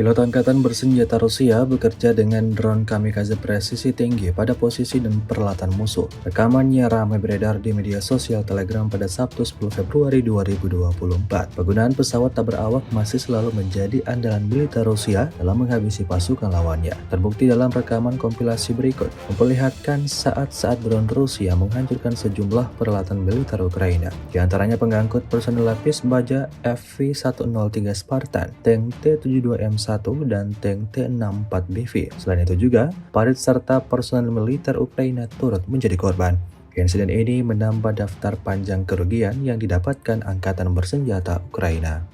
Pilot angkatan bersenjata Rusia bekerja dengan drone kamikaze presisi tinggi pada posisi dan peralatan musuh. Rekamannya ramai beredar di media sosial Telegram pada Sabtu 10 Februari 2024. Penggunaan pesawat tak berawak masih selalu menjadi andalan militer Rusia dalam menghabisi pasukan lawannya. Terbukti dalam rekaman kompilasi berikut, memperlihatkan saat-saat drone Rusia menghancurkan sejumlah peralatan militer Ukraina. Di antaranya pengangkut personel lapis baja FV-103 Spartan, tank T-72M1 dan tank T-64BV. Selain itu juga, parit serta personel militer Ukraina turut menjadi korban. Insiden ini menambah daftar panjang kerugian yang didapatkan angkatan bersenjata Ukraina.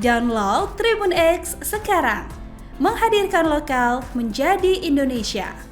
Download Tribun X sekarang, menghadirkan lokal menjadi Indonesia.